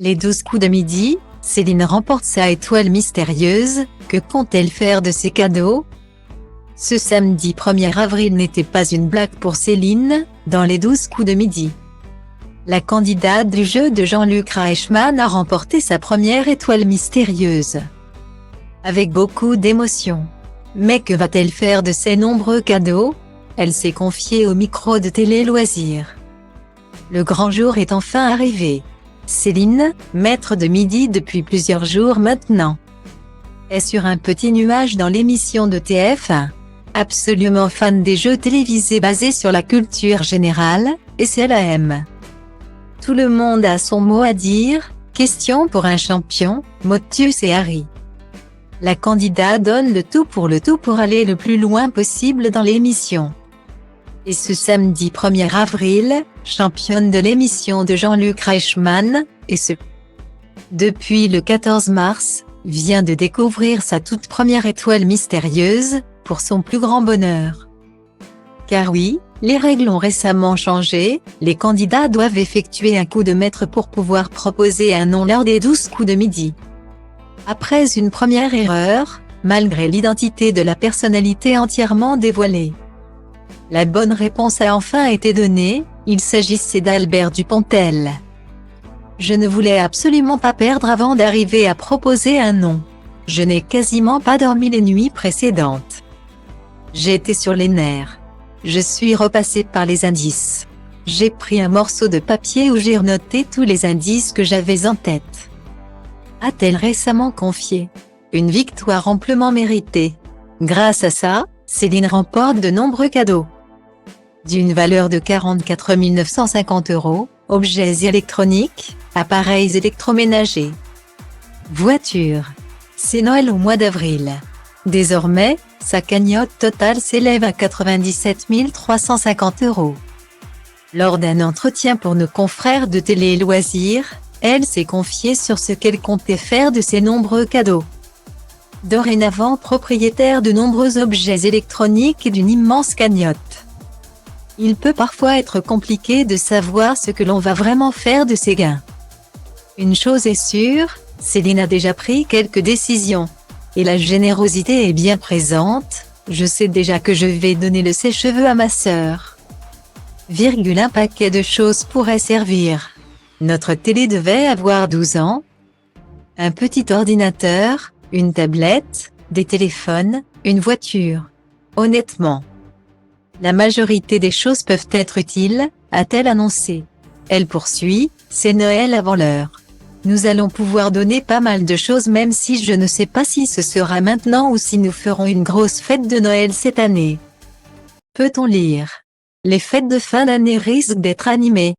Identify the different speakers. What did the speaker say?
Speaker 1: Les 12 coups de midi, Céline remporte sa étoile mystérieuse, que compte-t-elle faire de ses cadeaux? Ce samedi 1er avril n'était pas une blague pour Céline, dans les 12 coups de midi. La candidate du jeu de Jean-Luc Reichmann a remporté sa première étoile mystérieuse. Avec beaucoup d'émotion. Mais que va-t-elle faire de ses nombreux cadeaux? Elle s'est confiée au micro de Télé Loisirs. Le grand jour est enfin arrivé. Céline, maître de midi depuis plusieurs jours maintenant, est sur un petit nuage dans l'émission de TF1. Absolument fan des jeux télévisés basés sur la culture générale, et c'est la aime. Tout le monde a son mot à dire, question pour un champion, Motus et Harry. La candidate donne le tout pour aller le plus loin possible dans l'émission. Et ce samedi 1er avril, championne de l'émission de Jean-Luc Reichmann, et ce, depuis le 14 mars, vient de découvrir sa toute première étoile mystérieuse, pour son plus grand bonheur. Car oui, les règles ont récemment changé, les candidats doivent effectuer un coup de maître pour pouvoir proposer un nom lors des 12 coups de midi. Après une première erreur, malgré l'identité de la personnalité entièrement dévoilée, la bonne réponse a enfin été donnée, il s'agissait d'Albert Dupontel. Je ne voulais absolument pas perdre avant d'arriver à proposer un nom. Je n'ai quasiment pas dormi les nuits précédentes. J'ai été sur les nerfs. Je suis repassé par les indices. J'ai pris un morceau de papier où j'ai noté tous les indices que j'avais en tête. A-t-elle récemment confié. Une victoire amplement méritée. Grâce à ça, Céline remporte de nombreux cadeaux. D'une valeur de 44 950 €, objets électroniques, appareils électroménagers, voitures. C'est Noël au mois d'avril. Désormais, sa cagnotte totale s'élève à 97 350 €. Lors d'un entretien pour nos confrères de Télé Loisirs, elle s'est confiée sur ce qu'elle comptait faire de ses nombreux cadeaux. Dorénavant propriétaire de nombreux objets électroniques et d'une immense cagnotte, il peut parfois être compliqué de savoir ce que l'on va vraiment faire de ses gains. Une chose est sûre, Céline a déjà pris quelques décisions. Et la générosité est bien présente, je sais déjà que je vais donner le sèche-cheveux à ma sœur. Un paquet de choses pourrait servir. Notre télé devait avoir 12 ans. Un petit ordinateur, une tablette, des téléphones, une voiture. Honnêtement, la majorité des choses peuvent être utiles, a-t-elle annoncé. Elle poursuit, c'est Noël avant l'heure. Nous allons pouvoir donner pas mal de choses même si je ne sais pas si ce sera maintenant ou si nous ferons une grosse fête de Noël cette année. Peut-on lire? Les fêtes de fin d'année risquent d'être animées.